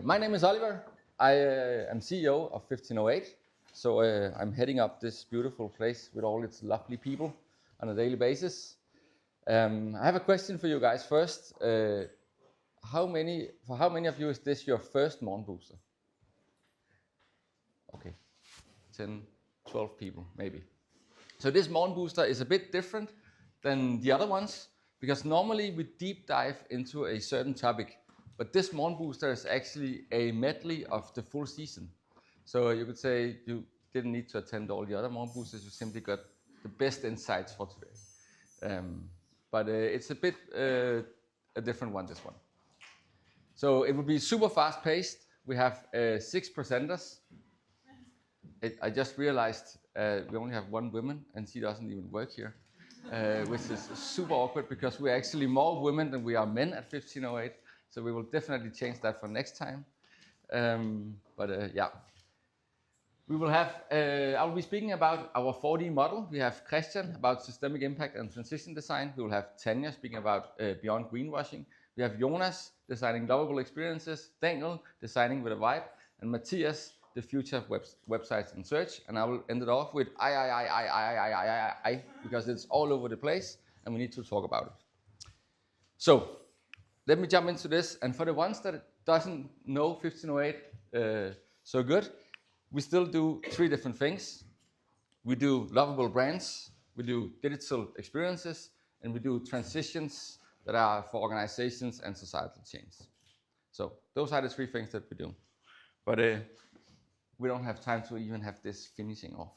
My name is Oliver. I am CEO of 1508. So I'm heading up this beautiful place with all its lovely people on a daily basis. I have a question for you guys first. For how many of you is this your first Morgenbooster? Okay, 10, 12 people maybe. So this Morgenbooster is a bit different than the other ones because normally we deep dive into a certain topic, but this Morgenbooster is actually a medley of the full season. So you could say you didn't need to attend all the other Morgenboosters, you simply got the best insights for today. But it's a bit a different one, this one. So it will be super fast paced. We have 6 presenters. I just realized we only have 1 woman and she doesn't even work here, which is super awkward because we're actually more women than we are men at 1508. So we will definitely change that for next time. Yeah. We will have, I will be speaking about our 4D model. We have Kristian about systemic impact and transition design. We will have Tanja speaking about beyond greenwashing. We have Jonas designing lovable experiences, Daniel designing with a vibe, and Mathias, the future of websites and search. And I will end it off with I, because it's all over the place and we need to talk about it. So let me jump into this. And for the ones that doesn't know 1508 so good, we still do 3 different things. We do lovable brands, we do digital experiences, and we do transitions that are for organizations and societal change. So those are the 3 things that we do. But we don't have time to even have this finishing off,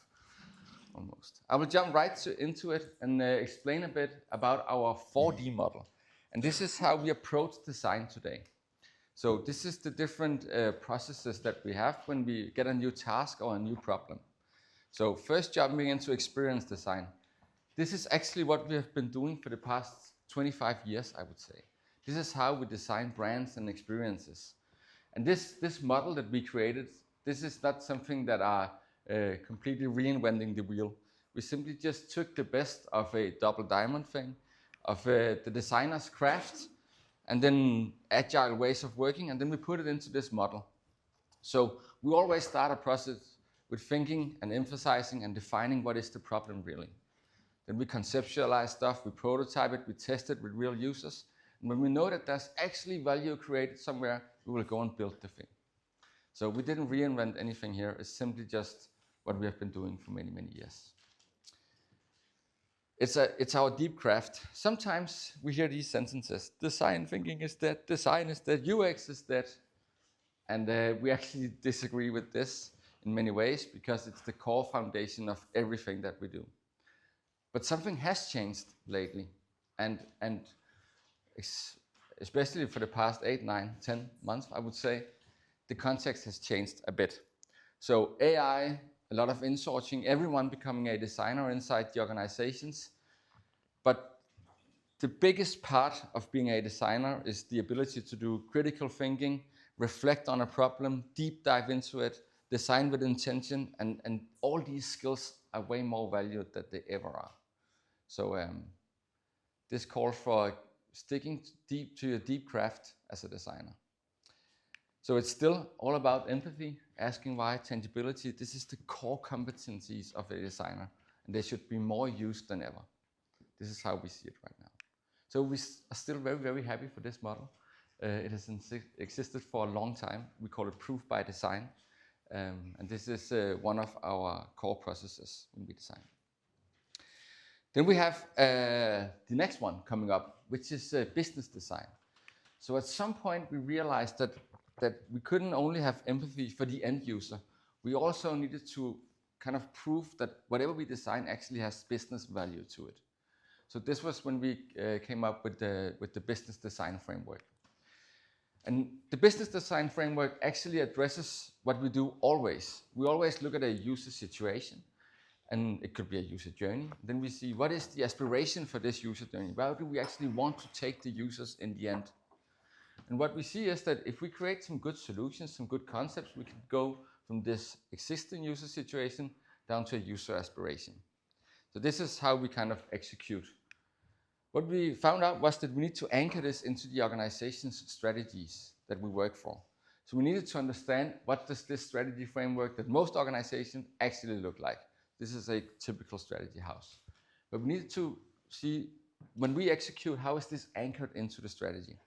almost. I will jump right into it and explain a bit about our 4D model. And this is how we approach design today. So this is the different processes that we have when we get a new task or a new problem. So first, jumping into experience design. This is actually what we have been doing for the past 25 years, I would say. This is how we design brands and experiences. And this model that we created, this is not something that are completely reinventing the wheel. We simply just took the best of a double diamond thing, of the designer's craft, and then agile ways of working, and then we put it into this model. So we always start a process with thinking and emphasizing and defining what is the problem really. Then we conceptualize stuff, we prototype it, we test it with real users. And when we know that there's actually value created somewhere, we will go and build the thing. So we didn't reinvent anything here, it's simply just what we have been doing for many, many years. It's our deep craft. Sometimes we hear these sentences, design thinking is dead, design is dead, UX is dead. And we actually disagree with this in many ways because it's the core foundation of everything that we do. But something has changed lately, and especially for the past 8, 9, 10 months, I would say, the context has changed a bit. So AI, a lot of insourcing, everyone becoming a designer inside the organizations. But the biggest part of being a designer is the ability to do critical thinking, reflect on a problem, deep dive into it, design with intention, and all these skills are way more valued than they ever are. So this calls for sticking deep to your deep craft as a designer. So it's still all about empathy, asking why, tangibility. This is the core competencies of a designer, and they should be more used than ever. This is how we see it right now. So we are still very, very happy for this model. It has existed for a long time. We call it proof by design. And this is one of our core processes when we design. Then we have the next one coming up, which is business design. So at some point we realized that we couldn't only have empathy for the end user. We also needed to kind of prove that whatever we design actually has business value to it. So this was when we came up with the business design framework. And the business design framework actually addresses what we do always. We always look at a user situation, and it could be a user journey. Then we see what is the aspiration for this user journey? Where do we actually want to take the users in the end? And what we see is that if we create some good solutions, some good concepts, we can go from this existing user situation down to a user aspiration. So this is how we kind of execute. What we found out was that we need to anchor this into the organization's strategies that we work for. So we needed to understand what does this strategy framework that most organizations actually look like. This is a typical strategy house. But we needed to see, when we execute, how is this anchored into the strategy?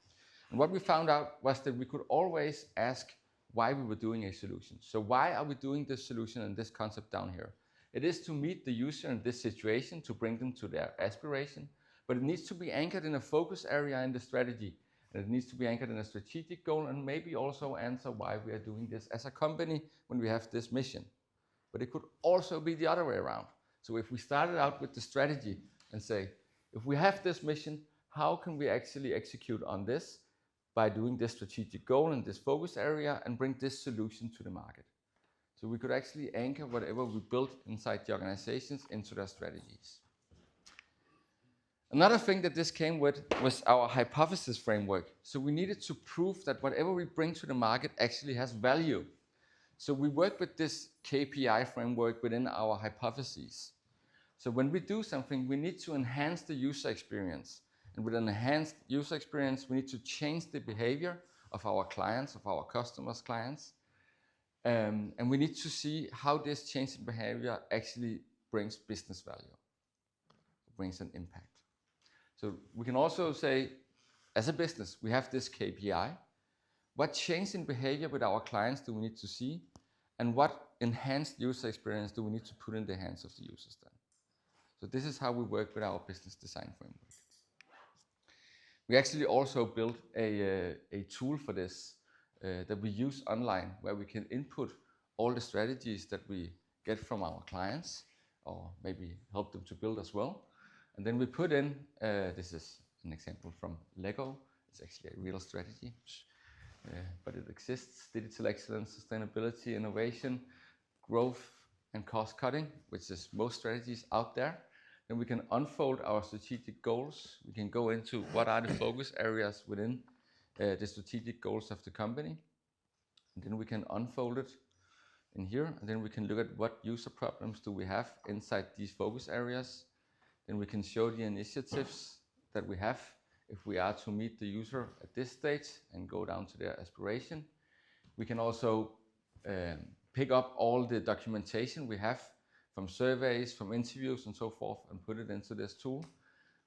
And what we found out was that we could always ask why we were doing a solution. So why are we doing this solution and this concept down here? It is to meet the user in this situation, to bring them to their aspiration, but it needs to be anchored in a focus area in the strategy. And it needs to be anchored in a strategic goal, and maybe also answer why we are doing this as a company when we have this mission. But it could also be the other way around. So if we started out with the strategy and say, if we have this mission, how can we actually execute on this by doing this strategic goal in this focus area and bring this solution to the market? So we could actually anchor whatever we built inside the organizations into their strategies. Another thing that this came with was our hypothesis framework. So we needed to prove that whatever we bring to the market actually has value. So we work with this KPI framework within our hypotheses. So when we do something, we need to enhance the user experience. And with an enhanced user experience, we need to change the behavior of our clients, of our customers' clients. And we need to see how this change in behavior actually brings business value, brings an impact. So we can also say, as a business, we have this KPI. What change in behavior with our clients do we need to see? And what enhanced user experience do we need to put in the hands of the users then? So this is how we work with our business design framework. We actually also built a tool for this that we use online, where we can input all the strategies that we get from our clients, or maybe help them to build as well. And then we put in, this is an example from Lego. It's actually a real strategy, but it exists: digital excellence, sustainability, innovation, growth, and cost cutting, which is most strategies out there. Then we can unfold our strategic goals. We can go into what are the focus areas within the strategic goals of the company. And then we can unfold it in here, and then we can look at what user problems do we have inside these focus areas. Then we can show the initiatives that we have if we are to meet the user at this stage and go down to their aspiration. We can also pick up all the documentation we have from surveys, from interviews and so forth, and put it into this tool.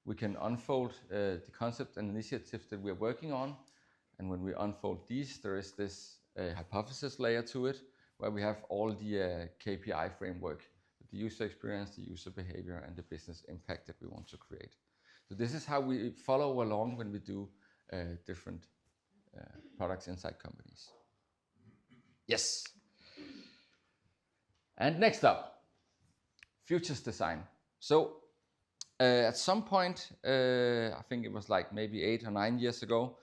We can unfold the concept and initiatives that we are working on. And when we unfold these, there is this hypothesis layer to it, where we have all the KPI framework, the user experience, the user behavior, and the business impact that we want to create. So this is how we follow along when we do different products inside companies. Yes. And next up, futures design. So at some point, I think it was like maybe 8 or 9 years ago,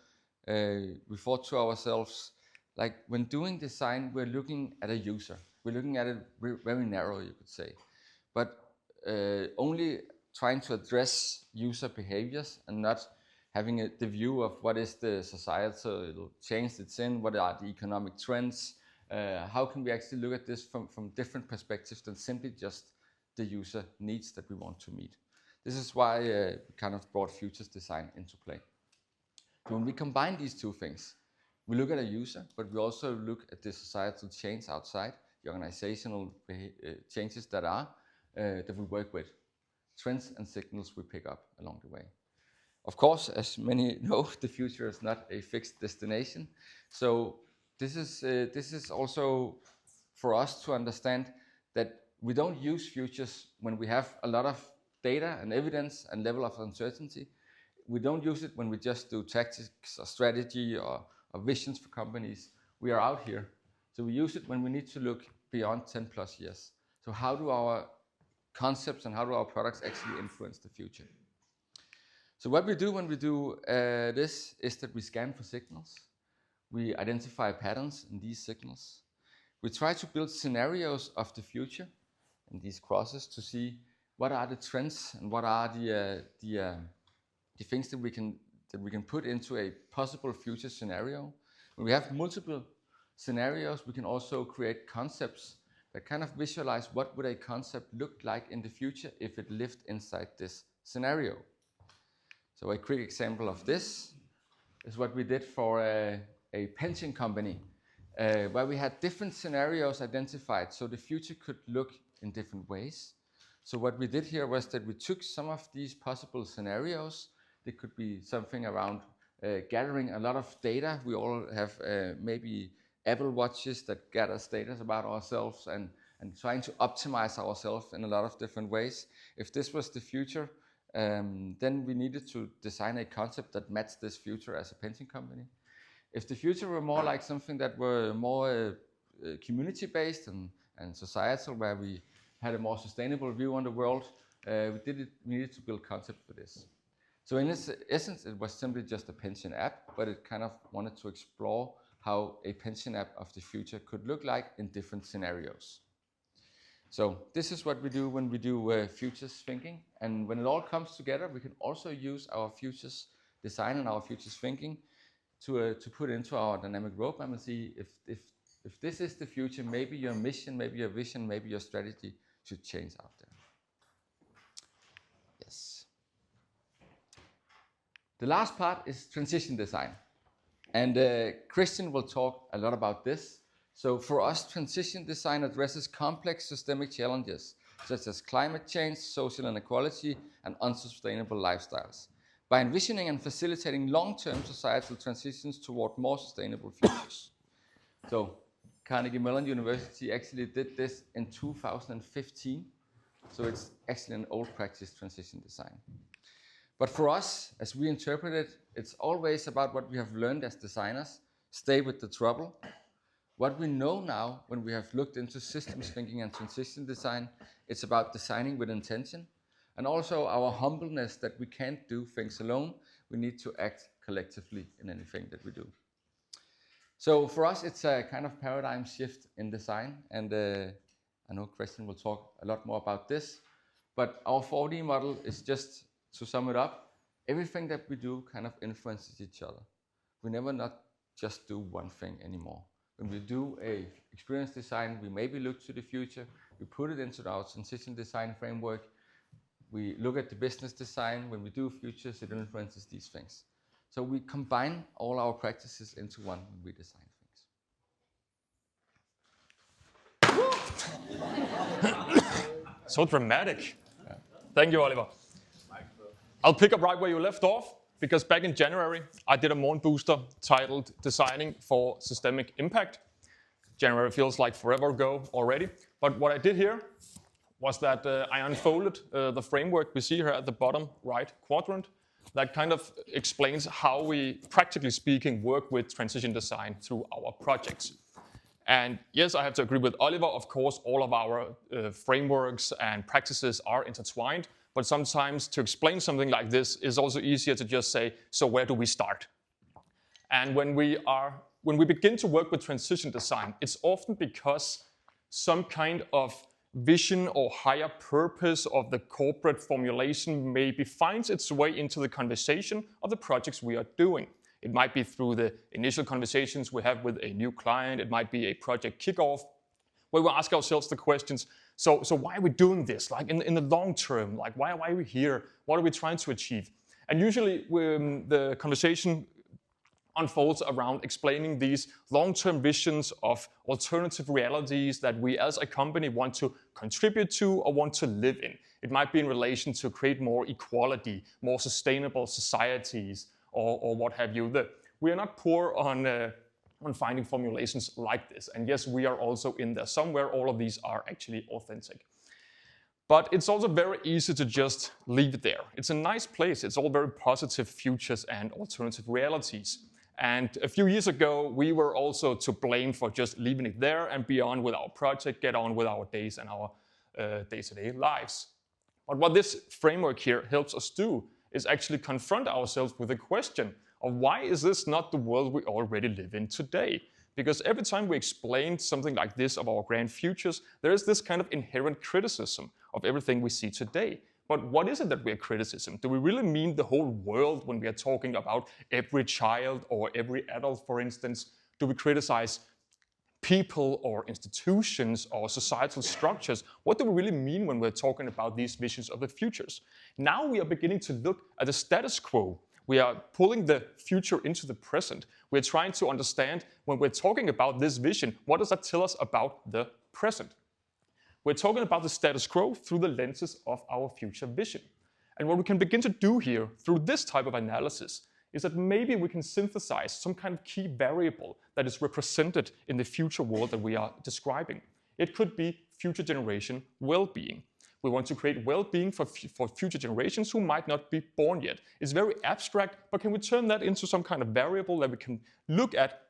we thought to ourselves, like, when doing design, we're looking at a user. We're looking at it very narrow, you could say, but only trying to address user behaviors and not having the view of what is the societal change it's in, what are the economic trends, how can we actually look at this from different perspectives than simply just the user needs that we want to meet. This is why we kind of brought futures design into play. So when we combine these two things, we look at a user, but we also look at the societal change outside, the organizational changes that we work with, trends and signals we pick up along the way. Of course, as many know, the future is not a fixed destination. So this is also for us to understand that we don't use futures when we have a lot of data and evidence and level of uncertainty. We don't use it when we just do tactics or strategy or visions for companies. We are out here. So we use it when we need to look beyond 10 plus years. So how do our concepts and how do our products actually influence the future? So what we do when we do this is that we scan for signals. We identify patterns in these signals. We try to build scenarios of the future in these crosses to see what are the trends and what are the things that we can put into a possible future scenario. When we have multiple scenarios, we can also create concepts that kind of visualize what would a concept look like in the future if it lived inside this scenario. So a quick example of this is what we did for a pension company. where we had different scenarios identified so the future could look in different ways. So what we did here was that we took some of these possible scenarios. There could be something around gathering a lot of data. We all have maybe Apple Watches that gather data about ourselves and trying to optimize ourselves in a lot of different ways. If this was the future, then we needed to design a concept that matched this future as a pension company. If the future were more like something that were more community-based and societal, where we had a more sustainable view on the world, we needed to build concept for this. So in its essence, it was simply just a pension app, but it kind of wanted to explore how a pension app of the future could look like in different scenarios. So this is what we do when we do futures thinking. And when it all comes together, we can also use our futures design and our futures thinking to put into our dynamic roadmap and see if this is the future, maybe your mission, maybe your vision, maybe your strategy should change out there. Yes. The last part is transition design. And Kristian will talk a lot about this. So for us, transition design addresses complex systemic challenges, such as climate change, social inequality, and unsustainable lifestyles, by envisioning and facilitating long-term societal transitions toward more sustainable futures. So Carnegie Mellon University actually did this in 2015. So it's actually an old practice, transition design. But for us, as we interpret it, it's always about what we have learned as designers, stay with the trouble. What we know now, when we have looked into systems thinking and transition design, it's about designing with intention, and also our humbleness that we can't do things alone. We need to act collectively in anything that we do. So for us, it's a kind of paradigm shift in design, and I know Kristian will talk a lot more about this, but our 4D model is just, to sum it up, everything that we do kind of influences each other. We never not just do one thing anymore. When we do a experience design, we maybe look to the future, we put it into our transition design framework, we look at the business design. When we do futures, it influences these things. So we combine all our practices into one when we design things. So dramatic. Yeah. Thank you, Oliver. I'll pick up right where you left off, because back in January, I did a Morgenbooster titled Designing for Systemic Impact. January feels like forever ago already. But what I did here was that I unfolded the framework we see here at the bottom right quadrant that kind of explains how we, practically speaking, work with transition design through our projects. And yes, I have to agree with Oliver. Of course, all of our frameworks and practices are intertwined. But sometimes to explain something like this is also easier to just say, so where do we start? And when we begin to work with transition design, it's often because some kind of vision or higher purpose of the corporate formulation maybe finds its way into the conversation of the projects we are doing. It might be through the initial conversations we have with a new client. It might be a project kickoff where we ask ourselves the questions, so why are we doing this? Like in the long term, like why are we here? What are we trying to achieve? And usually the conversation unfolds around explaining these long-term visions of alternative realities that we as a company want to contribute to or want to live in. It might be in relation to create more equality, more sustainable societies, or what have you. We are not poor on finding formulations like this. And yes, we are also in there somewhere. All of these are actually authentic. But it's also very easy to just leave it there. It's a nice place. It's all very positive futures and alternative realities. And a few years ago, we were also to blame for just leaving it there and be on with our project, get on with our days and our day-to-day lives. But what this framework here helps us do is actually confront ourselves with the question of why is this not the world we already live in today? Because every time we explain something like this of our grand futures, there is this kind of inherent criticism of everything we see today. But what is it that we are criticizing? Do we really mean the whole world when we are talking about every child or every adult, for instance? Do we criticize people or institutions or societal structures? What do we really mean when we're talking about these visions of the futures? Now we are beginning to look at the status quo. We are pulling the future into the present. We're trying to understand, when we're talking about this vision, what does that tell us about the present? We're talking about the status quo through the lenses of our future vision. And what we can begin to do here through this type of analysis is that maybe we can synthesize some kind of key variable that is represented in the future world that we are describing. It could be future generation well-being. We want to create well-being for future generations who might not be born yet. It's very abstract, but can we turn that into some kind of variable that we can look at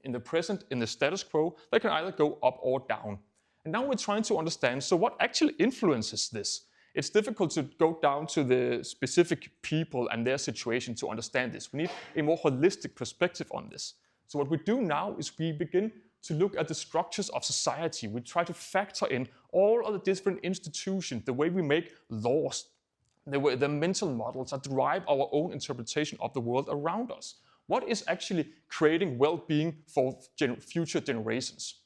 in the present, in the status quo, that can either go up or down? And now we're trying to understand, so what actually influences this? It's difficult to go down to the specific people and their situation to understand this. We need a more holistic perspective on this. So what we do now is we begin to look at the structures of society. We try to factor in all of the different institutions, the way we make laws, the mental models that drive our own interpretation of the world around us. What is actually creating well-being for future generations?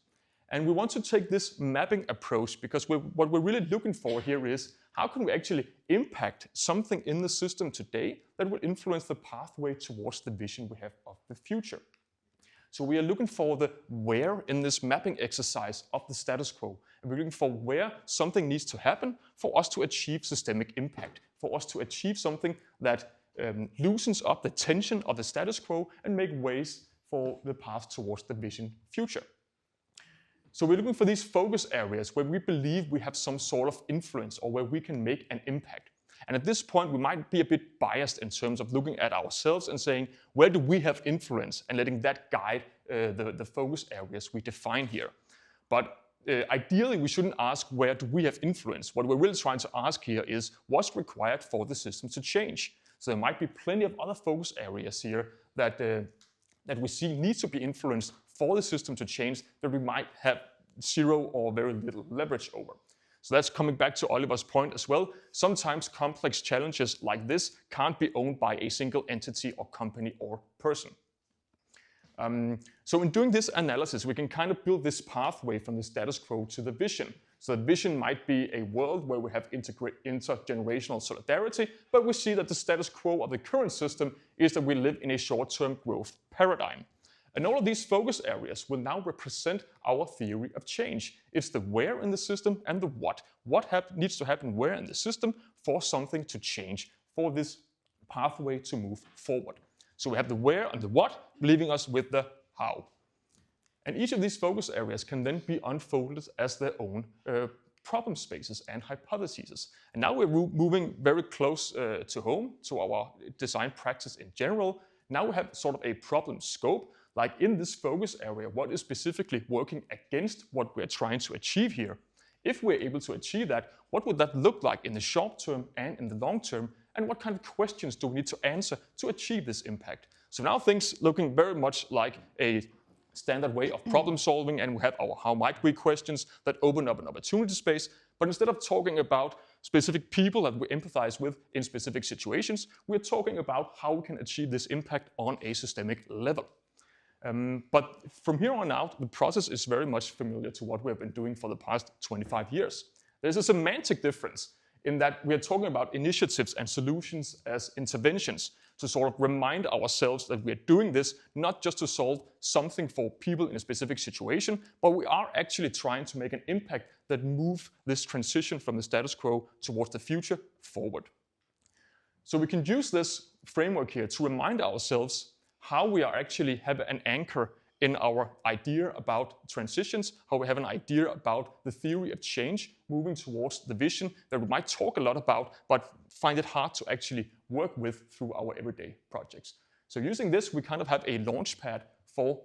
And we want to take this mapping approach because what we're really looking for here is how can we actually impact something in the system today that will influence the pathway towards the vision we have of the future. So we are looking for the where in this mapping exercise of the status quo. And we're looking for where something needs to happen for us to achieve systemic impact, for us to achieve something that loosens up the tension of the status quo and make ways for the path towards the vision future. So we're looking for these focus areas where we believe we have some sort of influence or where we can make an impact. And at this point, we might be a bit biased in terms of looking at ourselves and saying, where do we have influence? And letting that guide the focus areas we define here. But ideally, we shouldn't ask, where do we have influence? What we're really trying to ask here is, what's required for the system to change? So there might be plenty of other focus areas here that we see need to be influenced for the system to change that we might have zero or very little leverage over. So that's coming back to Oliver's point as well. Sometimes complex challenges like this can't be owned by a single entity or company or person. So in doing this analysis, we can kind of build this pathway from the status quo to the vision. So the vision might be a world where we have intergenerational solidarity, but we see that the status quo of the current system is that we live in a short-term growth paradigm. And all of these focus areas will now represent our theory of change. It's the where in the system and the what. What needs to happen where in the system for something to change, for this pathway to move forward. So we have the where and the what, leaving us with the how. And each of these focus areas can then be unfolded as their own problem spaces and hypotheses. And now we're moving very close to home, to our design practice in general. Now we have sort of a problem scope. Like in this focus area, what is specifically working against what we're trying to achieve here? If we're able to achieve that, what would that look like in the short term and in the long term? And what kind of questions do we need to answer to achieve this impact? So now things looking very much like a standard way of problem solving, and we have our how might we questions that open up an opportunity space. But instead of talking about specific people that we empathize with in specific situations, we're talking about how we can achieve this impact on a systemic level. But from here on out, the process is very much familiar to what we have been doing for the past 25 years. There's a semantic difference in that we are talking about initiatives and solutions as interventions to sort of remind ourselves that we are doing this not just to solve something for people in a specific situation, but we are actually trying to make an impact that moves this transition from the status quo towards the future forward. So we can use this framework here to remind ourselves how we are actually have an anchor in our idea about transitions, how we have an idea about the theory of change moving towards the vision that we might talk a lot about, but find it hard to actually work with through our everyday projects. So using this, we kind of have a launch pad for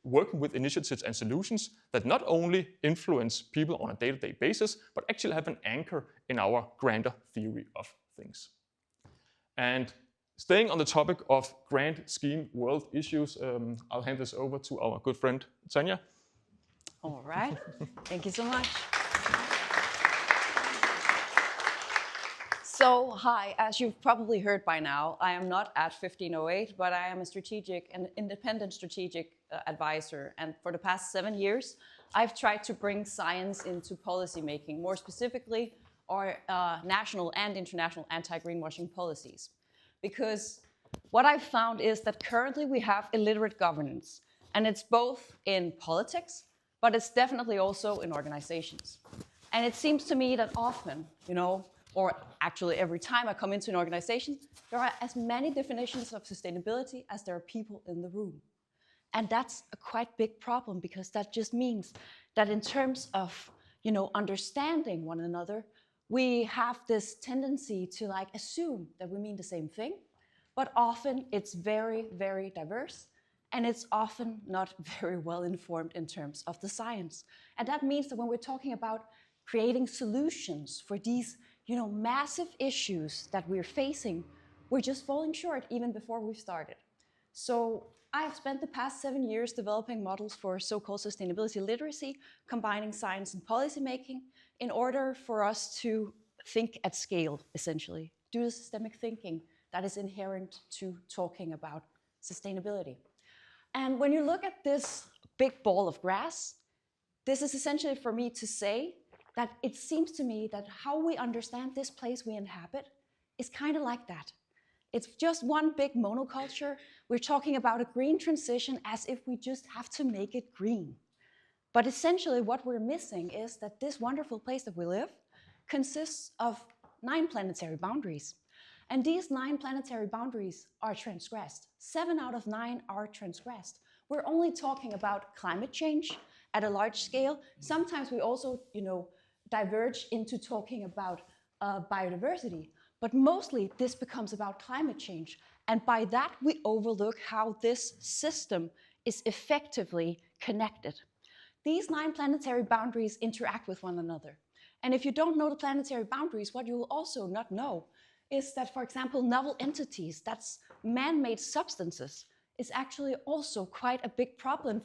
working with initiatives and solutions that not only influence people on a day-to-day basis, but actually have an anchor in our grander theory of things. And staying on the topic of grand scheme world issues, I'll hand this over to our good friend, Tanja. All right, thank you so much. So, hi, as you've probably heard by now, I am not at 1508, but I am an independent strategic advisor. And for the past 7 years, I've tried to bring science into policy making, more specifically, our national and international anti-greenwashing policies. Because what I've found is that currently we have illiterate governance, and it's both in politics, but it's definitely also in organizations. And it seems to me that often, or actually every time I come into an organization, there are as many definitions of sustainability as there are people in the room. And that's a quite big problem, because that just means that in terms of, understanding one another, we have this tendency to assume that we mean the same thing, but often it's very, very diverse, and it's often not very well informed in terms of the science. And that means that when we're talking about creating solutions for these, massive issues that we're facing, we're just falling short even before we've started. So I have spent the past 7 years developing models for so-called sustainability literacy, combining science and policymaking in order for us to think at scale, essentially, do the systemic thinking that is inherent to talking about sustainability. And when you look at this big ball of grass, this is essentially for me to say that it seems to me that how we understand this place we inhabit is kind of like that. It's just one big monoculture. We're talking about a green transition as if we just have to make it green. But essentially what we're missing is that this wonderful place that we live consists of 9 planetary boundaries. And these 9 planetary boundaries are transgressed. 7 out of 9 are transgressed. We're only talking about climate change at a large scale. Sometimes we also, diverge into talking about biodiversity. But mostly this becomes about climate change. And by that, we overlook how this system is effectively connected. These 9 planetary boundaries interact with one another. And if you don't know the planetary boundaries, what you will also not know is that, for example, novel entities, that's man-made substances, is actually also quite a big problem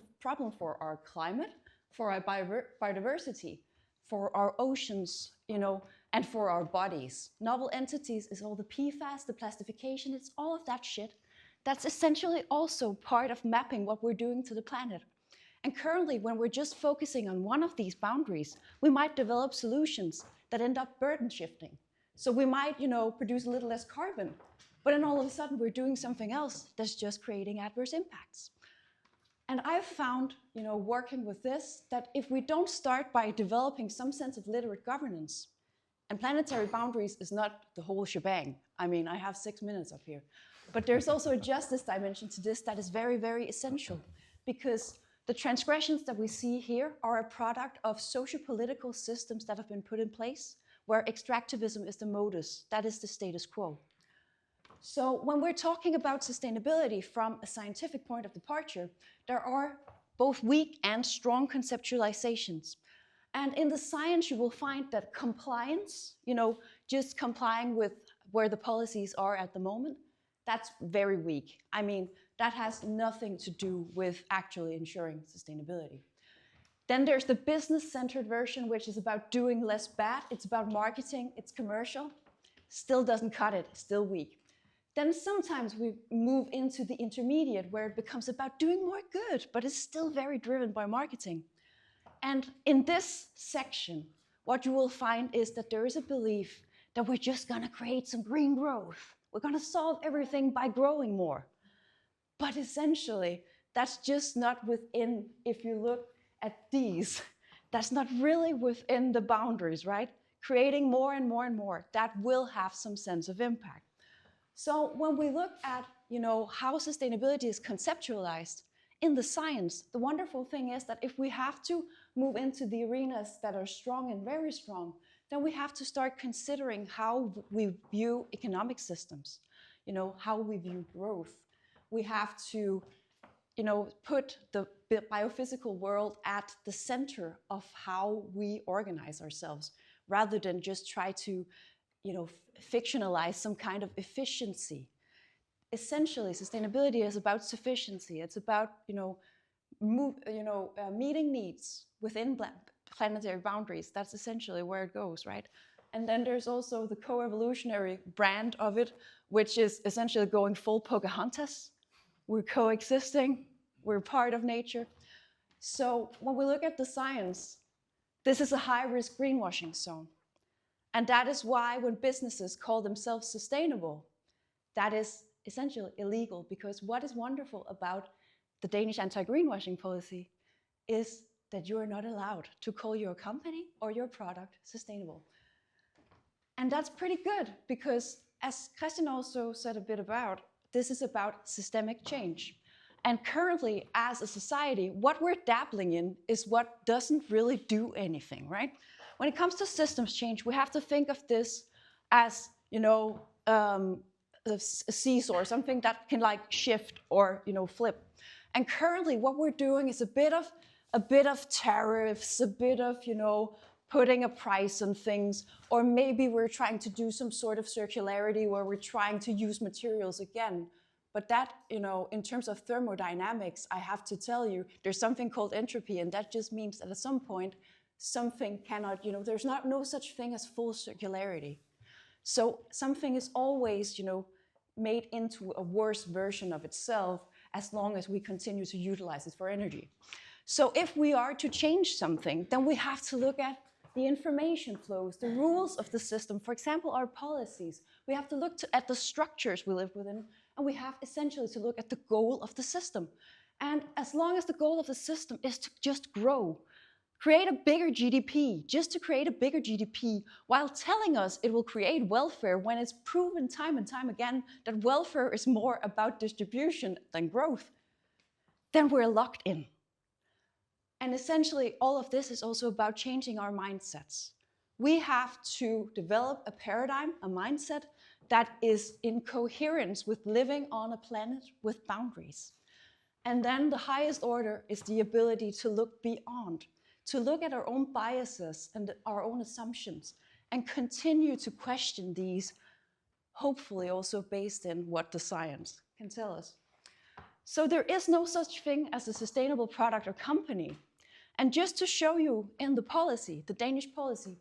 for our climate, for our biodiversity, for our oceans, and for our bodies. Novel entities is all the PFAS, the plastification, it's all of that shit. That's essentially also part of mapping what we're doing to the planet. And currently, when we're just focusing on one of these boundaries, we might develop solutions that end up burden shifting. So we might, produce a little less carbon, but then all of a sudden we're doing something else that's just creating adverse impacts. And I've found, working with this, that if we don't start by developing some sense of literate governance, and planetary boundaries is not the whole shebang. I mean, I have 6 minutes up here. But there's also a justice dimension to this that is very, very essential, because the transgressions that we see here are a product of socio-political systems that have been put in place, where extractivism is the modus, that is the status quo. So when we're talking about sustainability from a scientific point of departure, there are both weak and strong conceptualizations. And in the science, you will find that compliance, just complying with where the policies are at the moment, that's very weak. I mean, that has nothing to do with actually ensuring sustainability. Then there's the business-centered version, which is about doing less bad. It's about marketing, it's commercial. Still doesn't cut it, still weak. Then sometimes we move into the intermediate, where it becomes about doing more good, but it's still very driven by marketing. And in this section, what you will find is that there is a belief that we're just gonna create some green growth. We're gonna solve everything by growing more. But essentially, that's just not within, if you look at these, that's not really within the boundaries, right? Creating more and more and more, that will have some sense of impact. So when we look at, how sustainability is conceptualized in the science, the wonderful thing is that if we have to move into the arenas that are strong and very strong, then we have to start considering how we view economic systems, how we view growth. We have to, put the biophysical world at the center of how we organize ourselves, rather than just try to, fictionalize some kind of efficiency. Essentially, sustainability is about sufficiency. It's about, meeting needs within planetary boundaries. That's essentially where it goes, right? And then there's also the co-evolutionary brand of it, which is essentially going full Pocahontas. We're coexisting, we're part of nature. So when we look at the science, this is a high-risk greenwashing zone. And that is why when businesses call themselves sustainable, that is essentially illegal, because what is wonderful about the Danish anti-greenwashing policy is that you are not allowed to call your company or your product sustainable. And that's pretty good, because as Kristian also said a bit about, this is about systemic change. And currently, as a society, what we're dabbling in is what doesn't really do anything, right? When it comes to systems change, we have to think of this as, a seesaw, or something that can like shift or flip. And currently, what we're doing is a bit of tariffs, a bit of putting a price on things, or maybe we're trying to do some sort of circularity where we're trying to use materials again. But that, in terms of thermodynamics, I have to tell you, there's something called entropy, and that just means that at some point, something cannot, there's no such thing as full circularity. So something is always, made into a worse version of itself as long as we continue to utilize it for energy. So if we are to change something, then we have to look at the information flows, the rules of the system, for example, our policies. We have to look at the structures we live within, and we have essentially to look at the goal of the system. And as long as the goal of the system is to just grow, create a bigger GDP, just to create a bigger GDP, while telling us it will create welfare when it's proven time and time again that welfare is more about distribution than growth, then we're locked in. And essentially, all of this is also about changing our mindsets. We have to develop a paradigm, a mindset that is in coherence with living on a planet with boundaries. And then the highest order is the ability to look beyond, to look at our own biases and our own assumptions, and continue to question these, hopefully also based in what the science can tell us. So there is no such thing as a sustainable product or company. And just to show you in the policy, the Danish policy,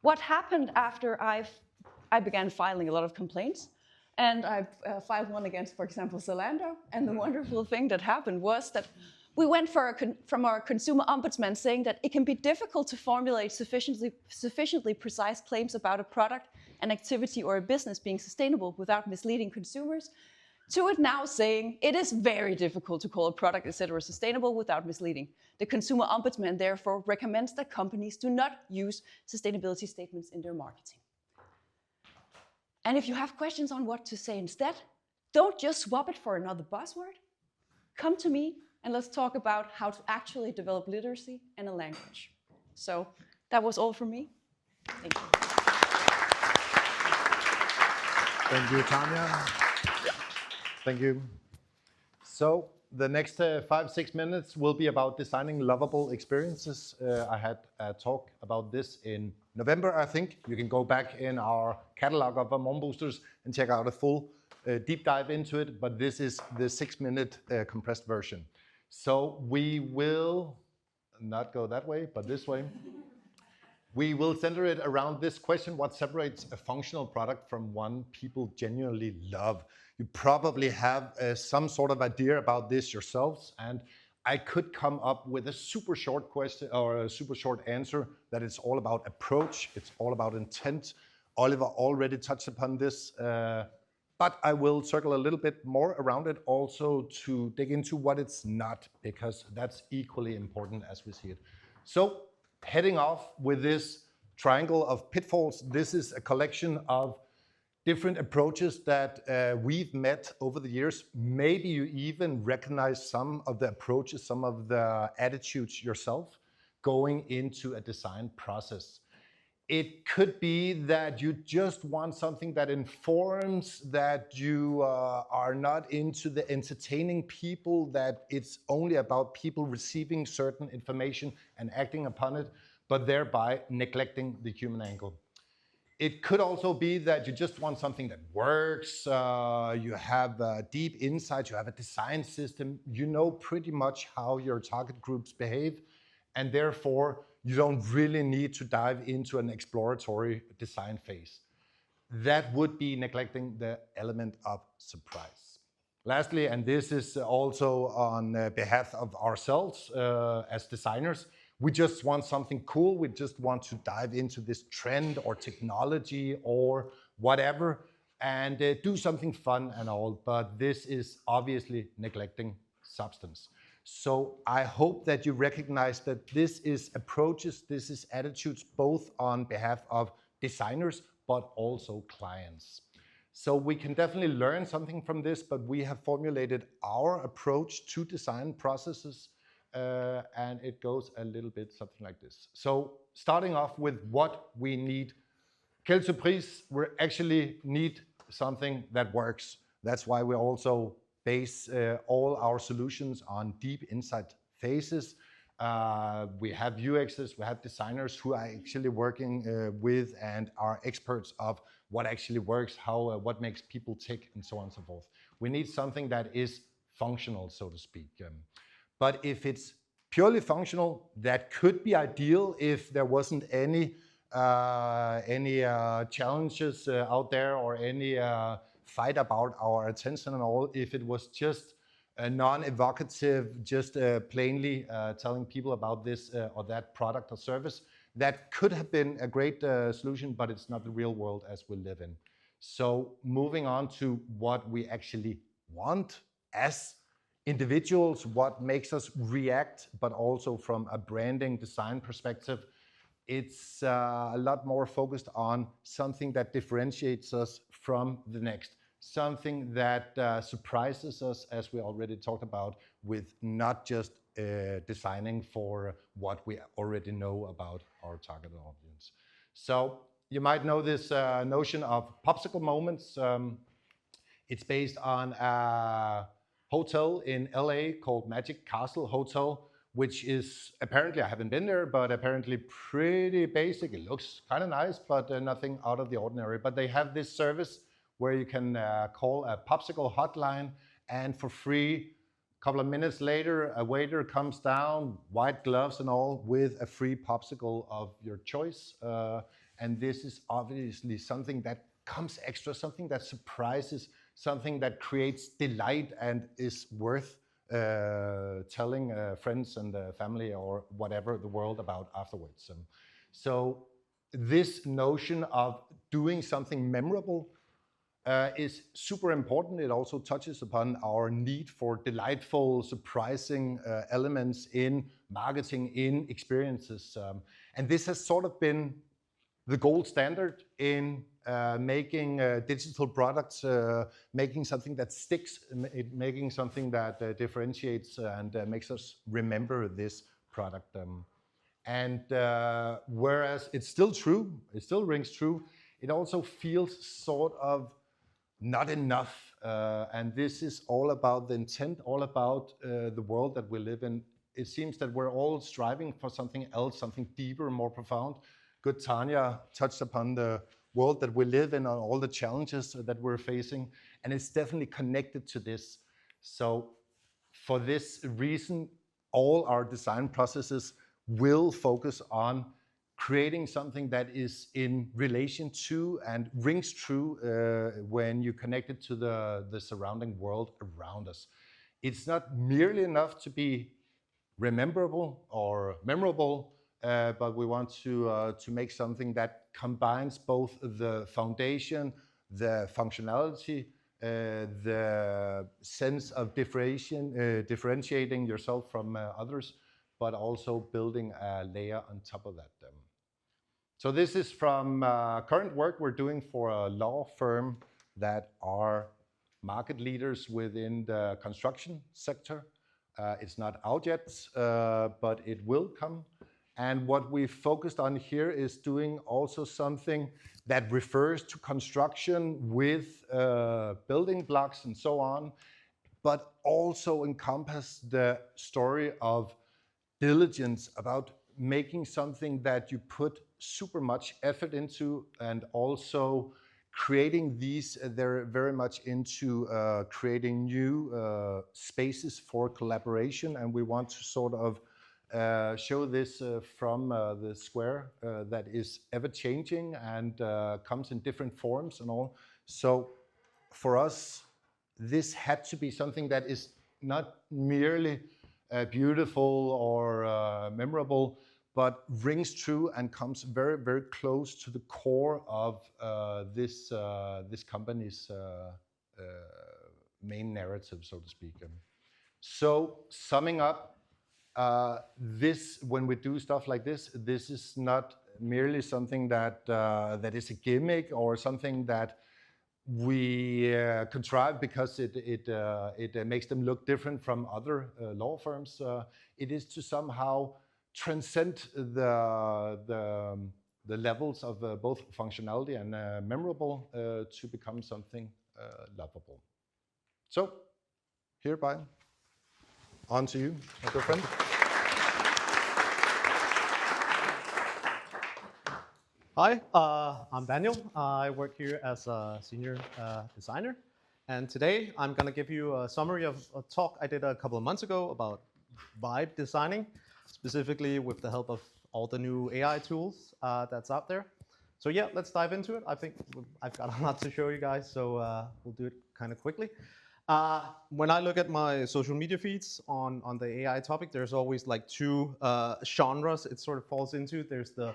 what happened after I began filing a lot of complaints, and I filed one against, for example, Zalando, and the wonderful thing that happened was that we went from our consumer ombudsman saying that it can be difficult to formulate sufficiently precise claims about a product, an activity, or a business being sustainable without misleading consumers, to it now saying it is very difficult to call a product, etc., sustainable without misleading. The consumer ombudsman therefore recommends that companies do not use sustainability statements in their marketing. And if you have questions on what to say instead, don't just swap it for another buzzword. Come to me and let's talk about how to actually develop literacy and a language. So that was all from me. Thank you. Thank you, Tanja. Thank you. So the next 5-6 minutes will be about designing lovable experiences. I had a talk about this in November, I think. You can go back in our catalog of Morgenboosters and check out a full deep dive into it, but this is the 6-minute compressed version. So we will not go that way, but this way. We will center it around this question: what separates a functional product from one people genuinely love? You probably have some sort of idea about this yourselves, and I could come up with a super short question or a super short answer that it's all about approach, it's all about intent. Oliver already touched upon this, but I will circle a little bit more around it also to dig into what it's not, because that's equally important as we see it. So heading off with this triangle of pitfalls, this is a collection of different approaches that we've met over the years. Maybe you even recognize some of the approaches, some of the attitudes yourself going into a design process. It could be that you just want something that informs, that you are not into the entertaining people, that it's only about people receiving certain information and acting upon it, but thereby neglecting the human angle. It could also be that you just want something that works, you have deep insights, you have a design system, you know pretty much how your target groups behave, and therefore you don't really need to dive into an exploratory design phase. That would be neglecting the element of surprise. Lastly, and this is also on behalf of ourselves as designers, we just want something cool. We just want to dive into this trend or technology or whatever, and do something fun and all, but this is obviously neglecting substance. So I hope that you recognize that this is approaches, this is attitudes both on behalf of designers, but also clients. So we can definitely learn something from this, but we have formulated our approach to design processes, and it goes a little bit something like this. So starting off with what we need. Quelle surprise, we actually need something that works. That's why we also base all our solutions on deep insight phases. We have UXs, we have designers who are actually working with and are experts of what actually works, how, what makes people tick, and so on and so forth. We need something that is functional, so to speak. But if it's purely functional, that could be ideal if there wasn't any challenges out there or any fight about our attention and all. If it was just non-evocative, just plainly telling people about this or that product or service, that could have been a great solution, but it's not the real world as we live in. So moving on to what we actually want as individuals, what makes us react, but also from a branding design perspective, it's a lot more focused on something that differentiates us from the next, something that surprises us, as we already talked about, with not just designing for what we already know about our target audience. So you might know this notion of popsicle moments. It's based on a hotel in LA called Magic Castle Hotel, which is apparently, I haven't been there, but apparently pretty basic. It looks kind of nice, but nothing out of the ordinary. But they have this service where you can call a popsicle hotline, and for free, a couple of minutes later, a waiter comes down, white gloves and all, with a free popsicle of your choice. And this is obviously something that comes extra, something that surprises, something that creates delight and is worth telling friends and family or whatever the world about afterwards. So this notion of doing something memorable is super important. It also touches upon our need for delightful, surprising elements in marketing, in experiences. And this has sort of been the gold standard in making digital products, making something that sticks, making something that differentiates and makes us remember this product. And whereas it's still true, it still rings true, it also feels sort of not enough. And this is all about the intent, all about the world that we live in. It seems that we're all striving for something else, something deeper, more profound. Good Tanja touched upon the world that we live in and all the challenges that we're facing, and it's definitely connected to this. So for this reason, all our design processes will focus on creating something that is in relation to and rings true when you connect it to the surrounding world around us. It's not merely enough to be rememberable or memorable, but we want to make something that combines both the foundation, the functionality, the sense of differentiating yourself from others, but also building a layer on top of that. So this is from current work we're doing for a law firm that are market leaders within the construction sector. It's not out yet, but it will come. And what we focused on here is doing also something that refers to construction with building blocks and so on, but also encompass the story of diligence, about making something that you put super much effort into, and also creating these, they're very much into creating new spaces for collaboration. And we want to sort of show this from the square that is ever changing and comes in different forms and all. So for us, this had to be something that is not merely beautiful or memorable, but rings true and comes very, very close to the core of this company's main narrative, so to speak. So summing up, when we do stuff like this is not merely something that that is a gimmick or something that we contrive because it makes them look different from other law firms. It is to somehow transcend the levels of both functionality and memorable to become something lovable. So, hereby, on to you, my good friend. Hi, I'm Daniel. I work here as a senior designer. And today I'm going to give you a summary of a talk I did a couple of months ago about vibe designing, specifically with the help of all the new AI tools that's out there. So yeah, let's dive into it. I think I've got a lot to show you guys, so we'll do it kind of quickly. When I look at my social media feeds on the AI topic, there's always like two genres it sort of falls into. There's the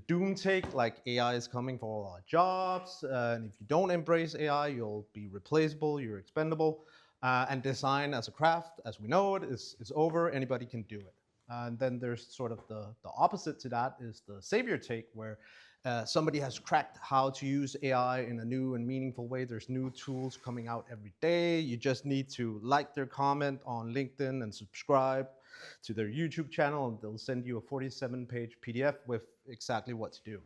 doom take, like AI is coming for all our jobs, and if you don't embrace AI, you'll be replaceable, you're expendable, and design as a craft, as we know it, is over, anybody can do it. And then there's sort of the opposite to that is the savior take, where somebody has cracked how to use AI in a new and meaningful way. There's new tools coming out every day. You just need to like their comment on LinkedIn and subscribe to their YouTube channel, and they'll send you a 47-page PDF with exactly what to do.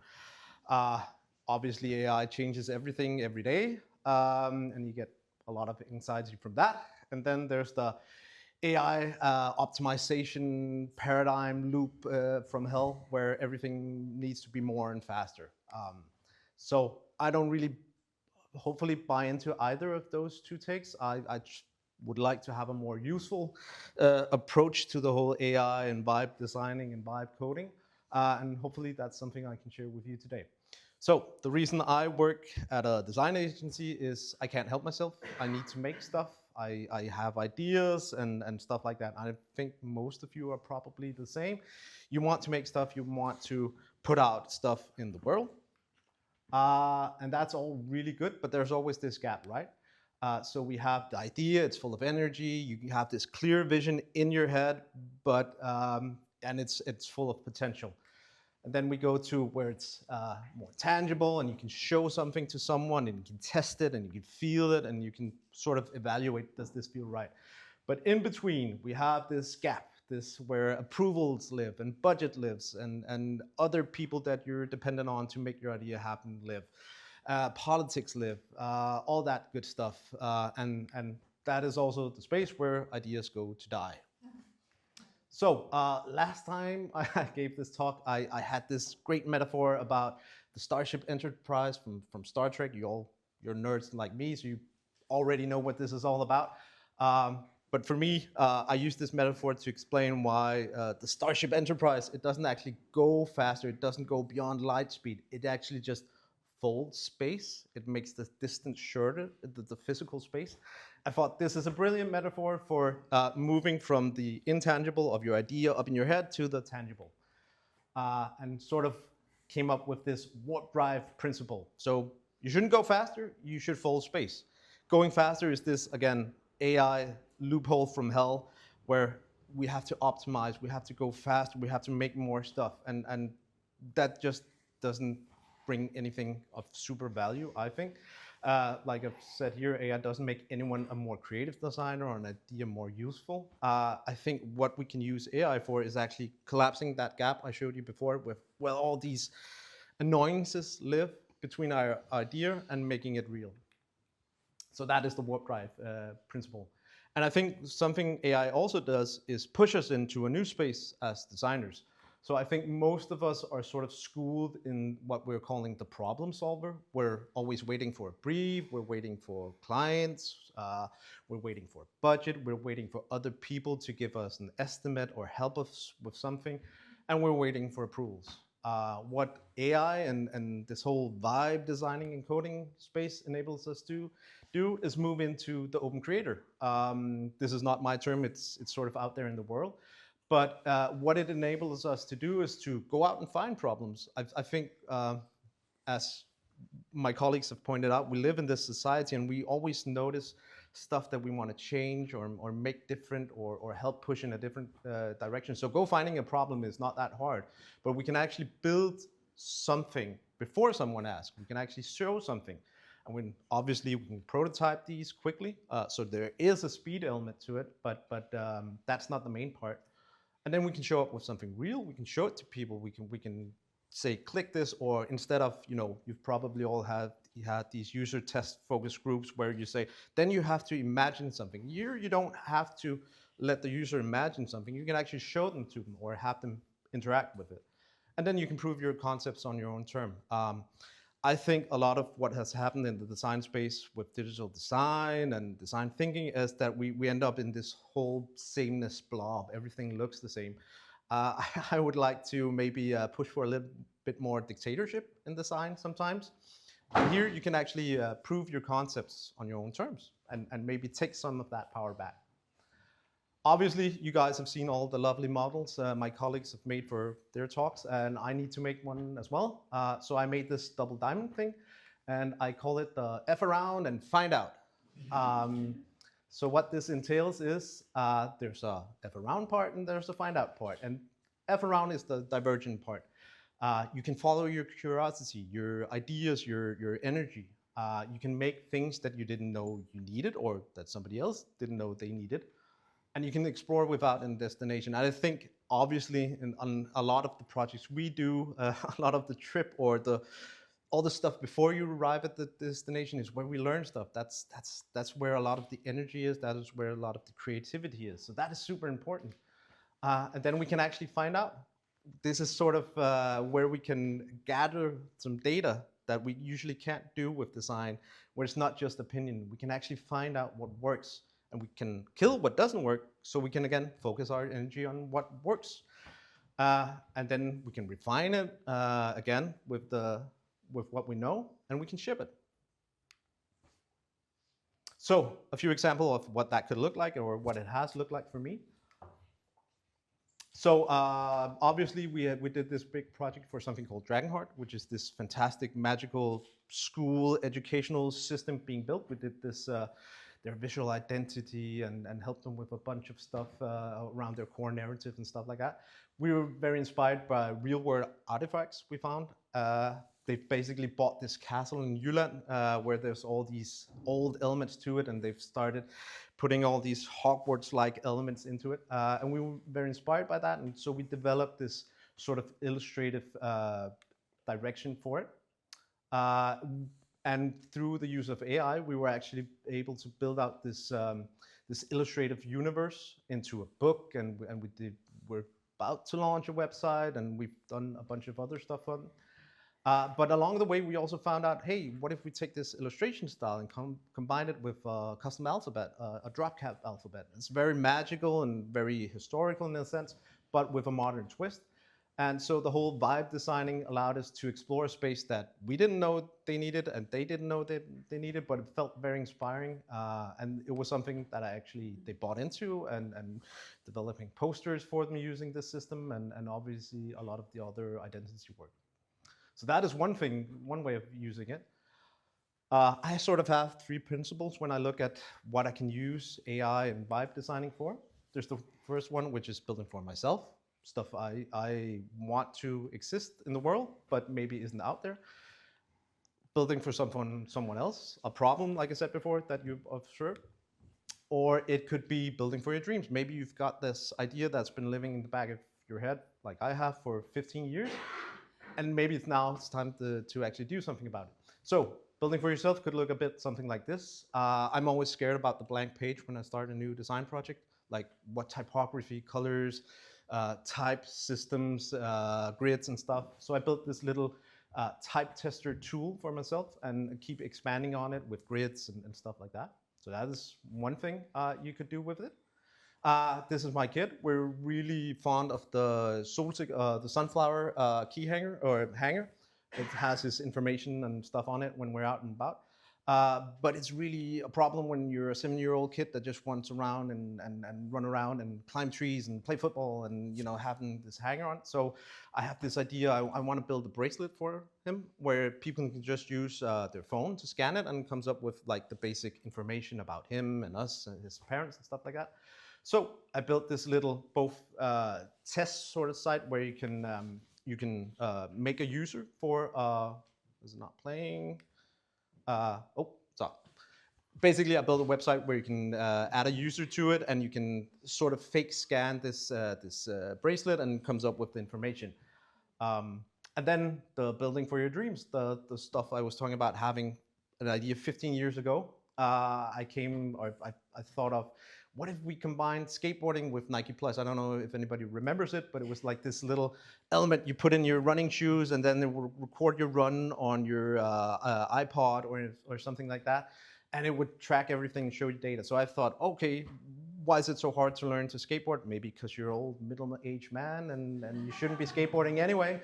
Obviously, AI changes everything every day, and you get a lot of insights from that. And then there's the AI optimization paradigm loop from hell, where everything needs to be more and faster. So I don't really, hopefully, buy into either of those two takes. I would like to have a more useful approach to the whole AI and vibe designing and vibe coding. And hopefully that's something I can share with you today. So the reason I work at a design agency is I can't help myself. I need to make stuff. I have ideas and stuff like that. I think most of you are probably the same. You want to make stuff, you want to put out stuff in the world. And that's all really good, but there's always this gap, right? So we have the idea, it's full of energy, you have this clear vision in your head, but and it's full of potential. And then we go to where it's more tangible and you can show something to someone and you can test it and you can feel it and you can sort of evaluate, does this feel right? But in between, we have this gap, this where approvals live and budget lives and other people that you're dependent on to make your idea happen live. Politics live, all that good stuff. And that is also the space where ideas go to die. So last time I gave this talk, I had this great metaphor about the Starship Enterprise from Star Trek. You're nerds like me, so you already know what this is all about. But for me, I use this metaphor to explain why the Starship Enterprise, it doesn't actually go faster. It doesn't go beyond light speed. It actually just folds space. It makes the distance shorter, the physical space. I thought this is a brilliant metaphor for moving from the intangible of your idea up in your head to the tangible. And sort of came up with this warp drive principle. So you shouldn't go faster, you should fold space. Going faster is this, again, AI loophole from hell, where we have to optimize, we have to go faster, we have to make more stuff. And that just doesn't bring anything of super value, I think. Like I've said here, AI doesn't make anyone a more creative designer or an idea more useful. I think what we can use AI for is actually collapsing that gap I showed you before with, well, all these annoyances live between our idea and making it real. So that is the warp drive principle. And I think something AI also does is push us into a new space as designers. So I think most of us are sort of schooled in what we're calling the problem solver. We're always waiting for a brief, we're waiting for clients, we're waiting for a budget, we're waiting for other people to give us an estimate or help us with something, and we're waiting for approvals. What AI and this whole vibe designing and coding space enables us to do is move into the open creator. This is not my term, it's sort of out there in the world. But what it enables us to do is to go out and find problems. I think, as my colleagues have pointed out, we live in this society and we always notice stuff that we want to change or make different or help push in a different direction. So finding a problem is not that hard, but we can actually build something before someone asks. We can actually show something. And obviously we can prototype these quickly. So there is a speed element to it, but that's not the main part. And then we can show up with something real. We can show it to people. We can say, click this, or instead of, you've probably all had these user test focus groups where you say, then you have to imagine something. Here, you don't have to let the user imagine something. You can actually show them to them or have them interact with it. And then you can prove your concepts on your own term. I think a lot of what has happened in the design space with digital design and design thinking is that we end up in this whole sameness blob. Everything looks the same. I would like to maybe push for a little bit more dictatorship in design sometimes. And here you can actually prove your concepts on your own terms and maybe take some of that power back. Obviously, you guys have seen all the lovely models my colleagues have made for their talks, and I need to make one as well. So I made this double diamond thing, and I call it the F around and find out. So what this entails is there's a F around part and there's a find out part. And F around is the divergent part. You can follow your curiosity, your ideas, your energy. You can make things that you didn't know you needed or that somebody else didn't know they needed. And you can explore without a destination. And I think, obviously, on a lot of the projects we do, a lot of the trip or all the stuff before you arrive at the destination is where we learn stuff. That's where a lot of the energy is. That is where a lot of the creativity is. So that is super important. And then we can actually find out. This is sort of where we can gather some data that we usually can't do with design, where it's not just opinion. We can actually find out what works. And we can kill what doesn't work, so we can, again, focus our energy on what works. And then we can refine it, again, with what we know, and we can ship it. So a few examples of what that could look like, or what it has looked like for me. So obviously, we did this big project for something called Dragonheart, which is this fantastic, magical school educational system being built. We did this their visual identity and help them with a bunch of stuff around their core narrative and stuff like that. We were very inspired by real-world artifacts we found. They've basically bought this castle in Jylland where there's all these old elements to it, and they've started putting all these Hogwarts-like elements into it. And we were very inspired by that, and so we developed this sort of illustrative direction for it. And through the use of AI, we were actually able to build out this this illustrative universe into a book, and we're about to launch a website, and we've done a bunch of other stuff on. But along the way, we also found out, hey, what if we take this illustration style and combine it with a custom alphabet, a drop cap alphabet? It's very magical and very historical in a sense, but with a modern twist. And so the whole vibe designing allowed us to explore a space that we didn't know they needed and they didn't know they needed, but it felt very inspiring. And it was something that they bought into, and developing posters for them using this system, and obviously a lot of the other identity work. So that is one thing, one way of using it. I sort of have three principles when I look at what I can use AI and vibe designing for. There's the first one, which is building for myself. Stuff I want to exist in the world, but maybe isn't out there. Building for someone else, a problem, like I said before, that you've observed. Or it could be building for your dreams. Maybe you've got this idea that's been living in the back of your head, like I have for 15 years, and maybe it's time to actually do something about it. So building for yourself could look a bit something like this. I'm always scared about the blank page when I start a new design project, like what typography, colors, type systems, grids and stuff. So I built this little type tester tool for myself and keep expanding on it with grids and stuff like that. So that is one thing you could do with it. This is my kit. We're really fond of the sunflower key hanger or hanger. It has this information and stuff on it when we're out and about. But it's really a problem when you're a 7-year-old kid that just wants around and run around and climb trees and play football and having this hanger on. So I have this idea. I want to build a bracelet for him where people can just use their phone to scan it, and it comes up with like the basic information about him and us and his parents and stuff like that. So I built this little both test sort of site where you can make a user for. Is it not playing? Sorry. Basically, I built a website where you can add a user to it, and you can sort of fake scan this bracelet, and it comes up with the information. And then the building for your dreams, the stuff I was talking about, having an idea 15 years ago. I thought of, what if we combined skateboarding with Nike Plus? I don't know if anybody remembers it, but it was like this little element you put in your running shoes, and then it would record your run on your iPod or something like that, and it would track everything and show you data. So I thought, okay, why is it so hard to learn to skateboard? Maybe because you're an old middle-aged man and you shouldn't be skateboarding anyway.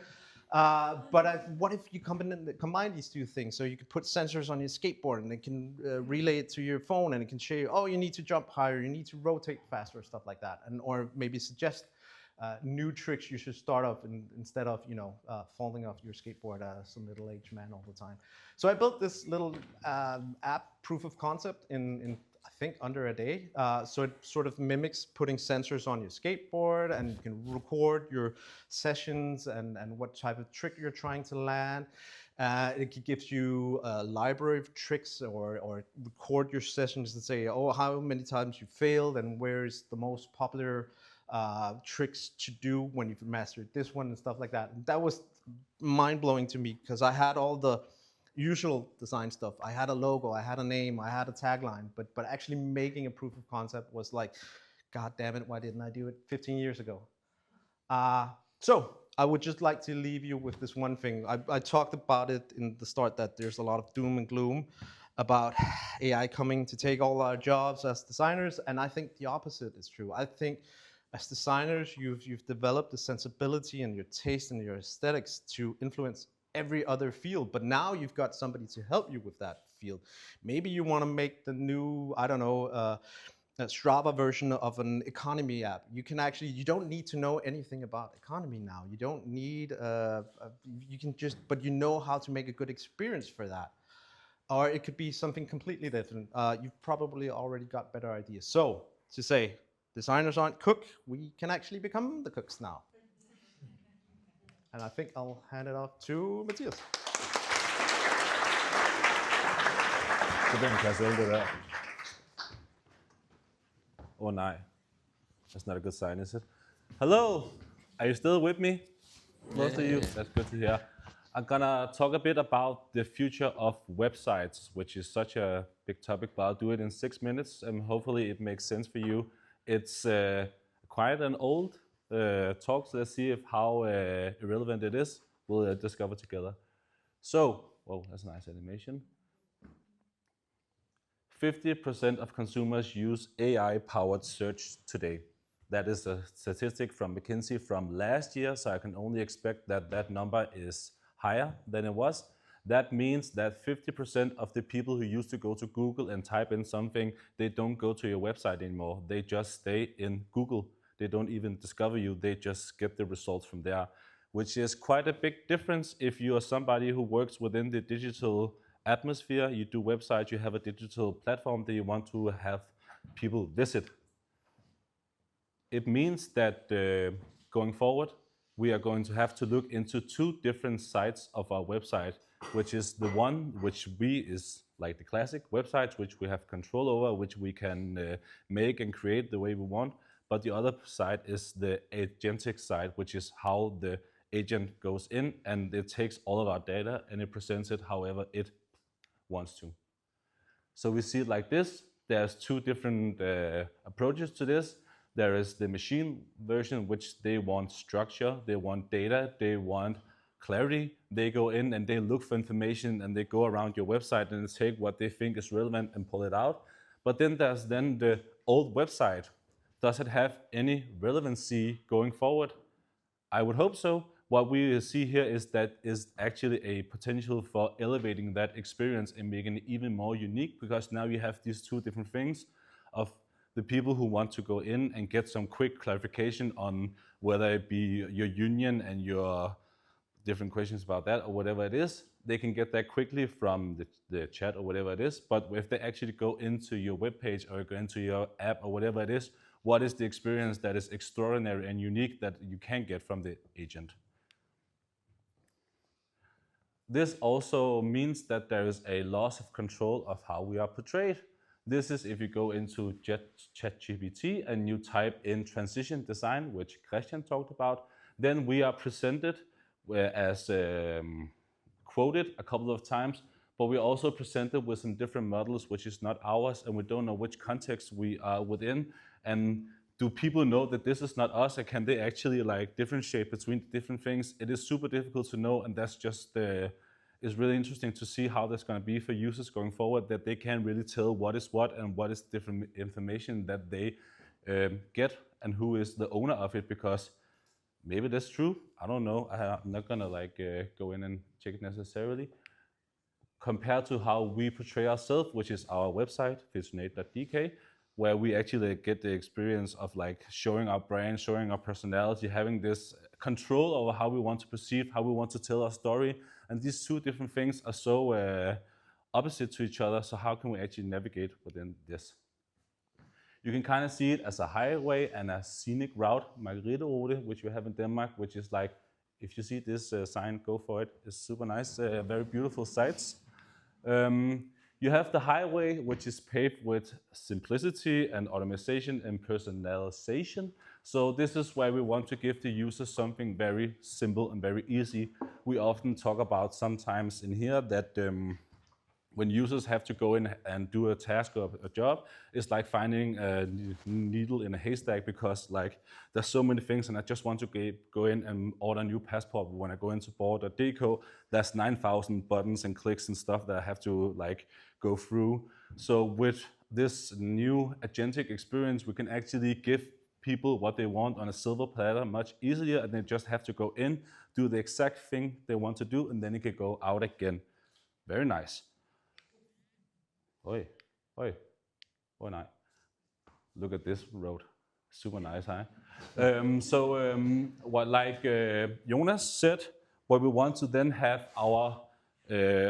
But what if you combine these two things? So you could put sensors on your skateboard, and it can relay it to your phone, and it can show you, oh, you need to jump higher, you need to rotate faster, stuff like that, or maybe suggest new tricks you should start off instead of falling off your skateboard as a middle-aged man all the time. So I built this little app proof of concept in I think under a day. So it sort of mimics putting sensors on your skateboard, and you can record your sessions and what type of trick you're trying to land. It gives you a library of tricks, or record your sessions and say, oh, how many times you failed and where's the most popular tricks to do when you've mastered this one and stuff like that. And that was mind-blowing to me, because I had all the usual design stuff. I had a logo, I had a name, I had a tagline, but actually making a proof of concept was like, God damn it, why didn't I do it 15 years ago? So I would just like to leave you with this one thing. I talked about it in the start, that there's a lot of doom and gloom about AI coming to take all our jobs as designers, and I think the opposite is true. I think as designers, you've developed the sensibility and your taste and your aesthetics to influence every other field, but now you've got somebody to help you with that field. Maybe you want to make the new, I don't know, a Strava version of an economy app. You don't need to know anything about economy now. You don't need, you can just, but you know how to make a good experience for that. Or it could be something completely different. You've probably already got better ideas. So to say, designers aren't cook, we can actually become the cooks now. And I think I'll hand it off to Mathias. Oh, no. That's not a good sign, is it? Hello. Are you still with me? Most of you. That's good to hear. I'm gonna talk a bit about the future of websites, which is such a big topic, but I'll do it in 6 minutes, and hopefully it makes sense for you. It's quite an old talk, so let's see how irrelevant it is. We'll discover together. So, well, that's a nice animation. 50% of consumers use AI-powered search today. That is a statistic from McKinsey from last year, so I can only expect that that number is higher than it was. That means that 50% of the people who used to go to Google and type in something, they don't go to your website anymore. They just stay in Google. They don't even discover you, they just get the results from there, which is quite a big difference if you are somebody who works within the digital atmosphere. You do websites, you have a digital platform that you want to have people visit. It means that going forward, we are going to have to look into 2 different sides of our website, which is the one which is like the classic websites, which we have control over, which we can make and create the way we want. But the other side is the agentic side, which is how the agent goes in and it takes all of our data and it presents it however it wants to. So we see it like this. There's 2 different approaches to this. There is the machine version, which they want structure, they want data, they want clarity. They go in and they look for information and they go around your website and take what they think is relevant and pull it out. But then there's the old website. Does it have any relevancy going forward? I would hope so, what we see here is that is actually a potential for elevating that experience and making it even more unique, because now you have these two different things of the people who want to go in and get some quick clarification on whether it be your union and your different questions about that or whatever it is. They can get that quickly from the chat or whatever it is. But if they actually go into your webpage or go into your app or whatever it is, what is the experience that is extraordinary and unique that you can't get from the agent? This also means that there is a loss of control of how we are portrayed. This is if you go into ChatGPT and you type in transition design, which Kristian talked about, then we are presented as quoted a couple of times, but we also presented with some different models, which is not ours, and we don't know which context we are within. And do people know that this is not us, and can they actually like differentiate between different things? It is super difficult to know, and that's just it's really interesting to see how that's going to be for users going forward, that they can really tell what is what and what is different information that they get and who is the owner of it, because maybe that's true. I don't know. I'm not gonna like go in and check it necessarily. Compared to how we portray ourselves, which is our website, visionate.dk, where we actually get the experience of like showing our brand, showing our personality, having this control over how we want to perceive, how we want to tell our story. And these two different things are so opposite to each other. So how can we actually navigate within this? You can kind of see it as a highway and a scenic route, Margrethe-rute, which we have in Denmark, which is like, if you see this sign, go for it. It's super nice, very beautiful sights. You have the highway, which is paved with simplicity and automation and personalization. So this is where we want to give the user something very simple and very easy. We often talk about sometimes in here that when users have to go in and do a task or a job, it's like finding a needle in a haystack, because like there's so many things, and I just want to go in and order a new passport. When I go into board.dk, there's 9,000 buttons and clicks and stuff that I have to like go through. So with this new agentic experience, we can actually give people what they want on a silver platter much easier, and they just have to go in, do the exact thing they want to do, and then it can go out again. Very nice. Oi, nice. Look at this road, super nice, huh? What like Jonas said, what we want to then have our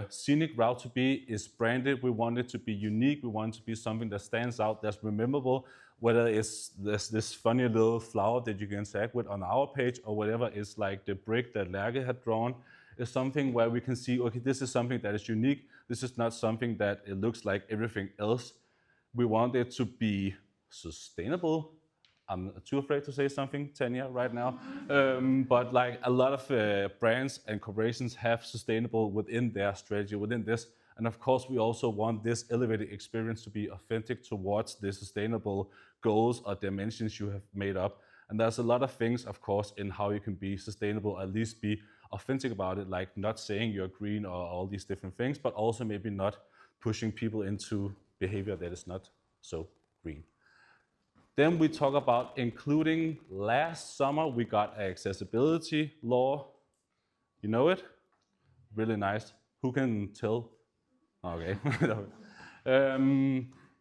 scenic route to be is branded. We want it to be unique. We want it to be something that stands out, that's memorable, whether it's this funny little flower that you can interact with on our page, or whatever is like the brick that Lærke had drawn. Is something where we can see, okay, this is something that is unique. This is not something that it looks like everything else. We want it to be sustainable. I'm too afraid to say something, Tanja, right now. But like a lot of brands and corporations have sustainable within their strategy, within this. And of course, we also want this elevated experience to be authentic towards the sustainable goals or dimensions you have made up. And there's a lot of things, of course, in how you can be sustainable, at least be authentic about it, like not saying you're green or all these different things, but also maybe not pushing people into behavior that is not so green. Then we talk about including. Last summer, we got an accessibility law. You know it? Really nice. Who can tell? Okay.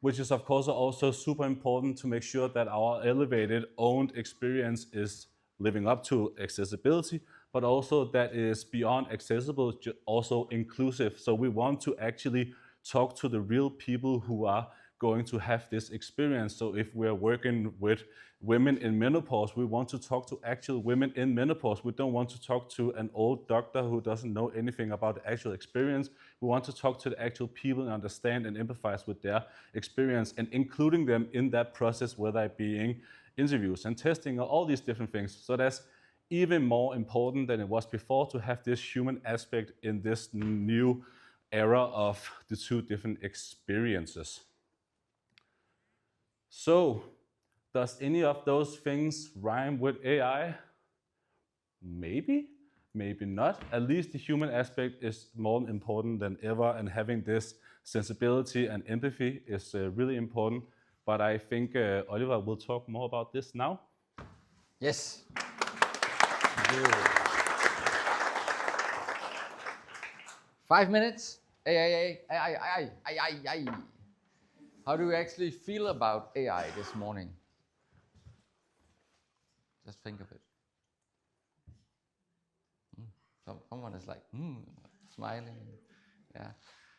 Which is, of course, also super important to make sure that our elevated owned experience is living up to accessibility, but also that is beyond accessible, also inclusive. So we want to actually talk to the real people who are going to have this experience. So if we're working with women in menopause, we want to talk to actual women in menopause. We don't want to talk to an old doctor who doesn't know anything about the actual experience. We want to talk to the actual people and understand and empathize with their experience, and including them in that process, whether it being interviews and testing or all these different things. So that's even more important than it was before, to have this human aspect in this new era of the two different experiences. So, does any of those things rhyme with AI? Maybe, maybe not. At least the human aspect is more important than ever, and having this sensibility and empathy is really important. But I think Oliver will talk more about this now. Yes. 5 minutes. AI. How do you actually feel about AI this morning? Just think of it. Someone is like, smiling. Yeah.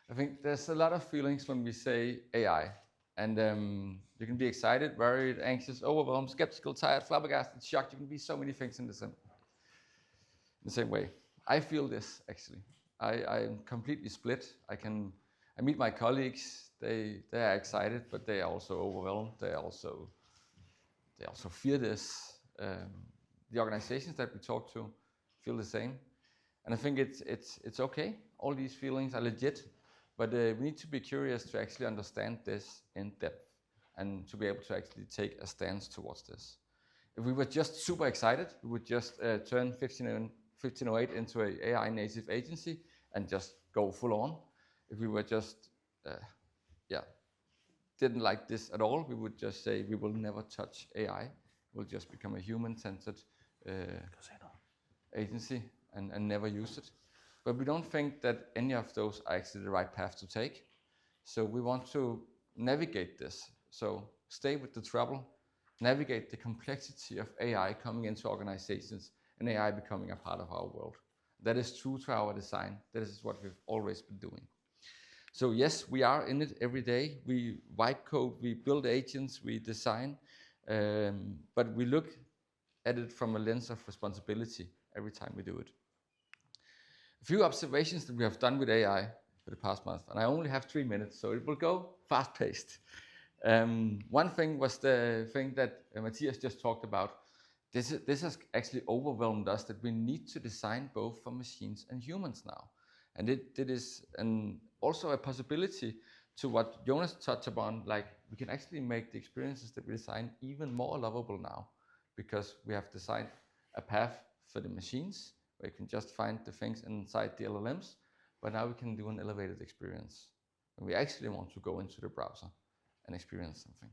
I think there's a lot of feelings when we say AI. And you can be excited, worried, anxious, overwhelmed, skeptical, tired, flabbergasted, shocked. You can be so many things in the same way. I feel this, actually. I'm completely split. I meet my colleagues. They are excited, but they are also overwhelmed. They also fear this. The organizations that we talk to feel the same. And I think it's okay. All these feelings are legit, but we need to be curious to actually understand this in depth and to be able to actually take a stance towards this. If we were just super excited, we would just turn 1508 into an AI native agency and just go full on. If we were just, didn't like this at all, we would just say we will never touch AI. We'll just become a human-centered agency and never use it. But we don't think that any of those are actually the right path to take. So we want to navigate this. So stay with the trouble, navigate the complexity of AI coming into organizations and AI becoming a part of our world. That is true to our design. That is what we've always been doing. So yes, we are in it every day. We write code, we build agents, we design, but we look at it from a lens of responsibility every time we do it. A few observations that we have done with AI for the past month, and I only have 3 minutes, so it will go fast-paced. One thing was the thing that Mathias just talked about. This has actually overwhelmed us that we need to design both for machines and humans now. And it is also a possibility to what Jonas touched upon, like we can actually make the experiences that we design even more lovable now, because we have designed a path for the machines where you can just find the things inside the LLMs, but now we can do an elevated experience. And we actually want to go into the browser and experience something.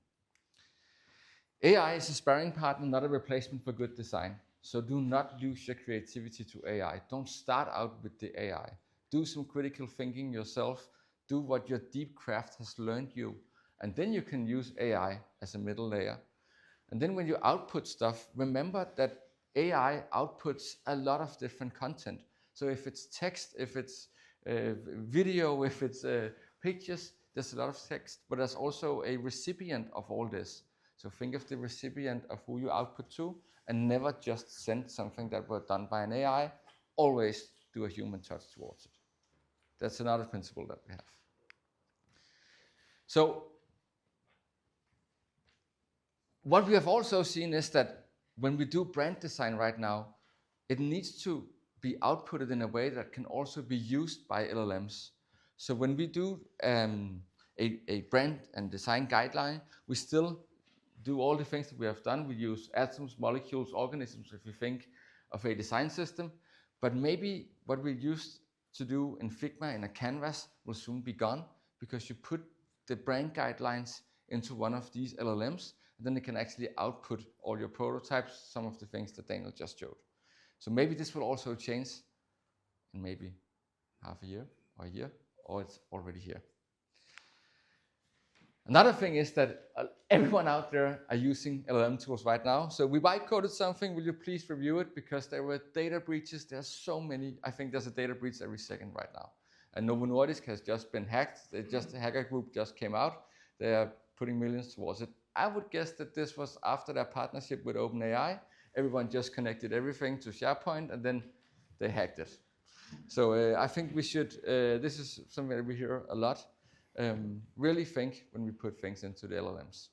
AI is a sparring partner, not a replacement for good design. So do not lose your creativity to AI. Don't start out with the AI. Do some critical thinking yourself. Do what your deep craft has learned you. And then you can use AI as a middle layer. And then when you output stuff, remember that AI outputs a lot of different content. So if it's text, if it's video, if it's pictures, there's a lot of text, but there's also a recipient of all this. So think of the recipient of who you output to, and never just send something that was done by an AI. Always do a human touch towards it. That's another principle that we have. So what we have also seen is that when we do brand design right now, it needs to be outputted in a way that can also be used by LLMs. So when we do a brand and design guideline, we still do all the things that we have done. We use atoms, molecules, organisms, if you think of a design system. But maybe what we used to do in Figma in a canvas will soon be gone, because you put the brand guidelines into one of these LLMs, and then it can actually output all your prototypes, some of the things that Daniel just showed. So maybe this will also change in maybe half a year, or it's already here. Another thing is that everyone out there are using LLM tools right now. So we white coded something. Will you please review it? Because there were data breaches. There's so many. I think there's a data breach every second right now. And Novo Nordisk has just been hacked. A hacker group just came out. They are putting millions towards it. I would guess that this was after their partnership with OpenAI. Everyone just connected everything to SharePoint, and then they hacked it. So I think we should, this is something that we hear a lot, really think when we put things into the LLMs.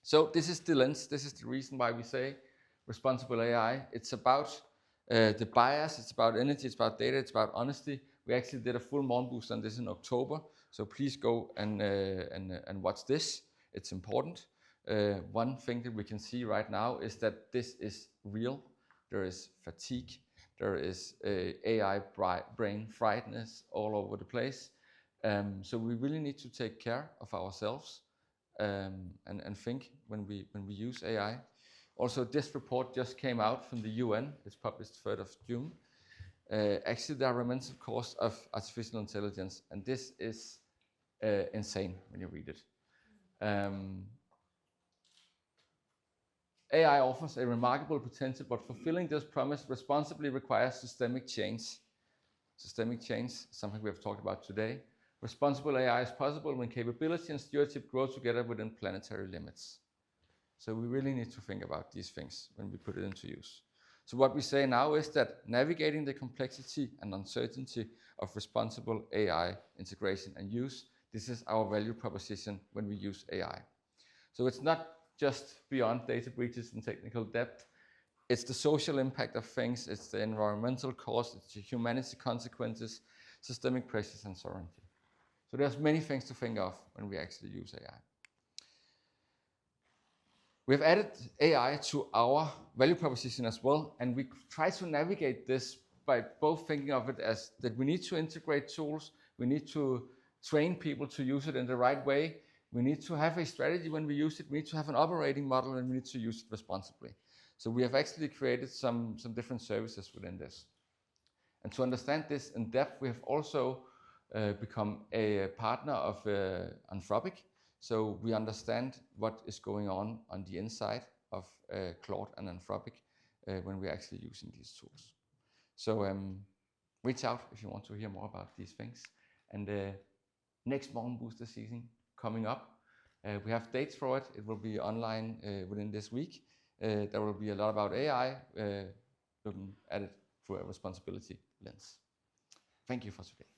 So this is the lens. This is the reason why we say responsible AI. It's about the bias, it's about energy, it's about data, it's about honesty. We actually did a full Morgenbooster on this in October. So please go and watch this. It's important. One thing that we can see right now is that this is real. There is fatigue. There is AI brain frightness all over the place. So we really need to take care of ourselves and think when we use AI. Also, this report just came out from the UN. It's published 3rd of June. actually the environmental cost of artificial intelligence, and this is insane when you read it. AI offers a remarkable potential, but fulfilling this promise responsibly requires systemic change. Systemic change, something we have talked about today. Responsible AI is possible when capability and stewardship grow together within planetary limits. So we really need to think about these things when we put it into use. So what we say now is that navigating the complexity and uncertainty of responsible AI integration and use, this is our value proposition when we use AI. So it's not just beyond data breaches and technical depth, it's the social impact of things, it's the environmental cost, it's the humanity consequences, systemic pressures and sovereignty. So there's many things to think of when we actually use AI. We've added AI to our value proposition as well, and we try to navigate this by both thinking of it as that we need to integrate tools, we need to train people to use it in the right way, we need to have a strategy when we use it, we need to have an operating model, and we need to use it responsibly. So we have actually created some different services within this. And to understand this in depth, we have also become a partner of Anthropic. So we understand what is going on the inside of Claude and Anthropic when we're actually using these tools. So reach out if you want to hear more about these things. And next Morgenbooster season coming up, we have dates for it. It will be online within this week. There will be a lot about AI, looking at it through a responsibility lens. Thank you for today.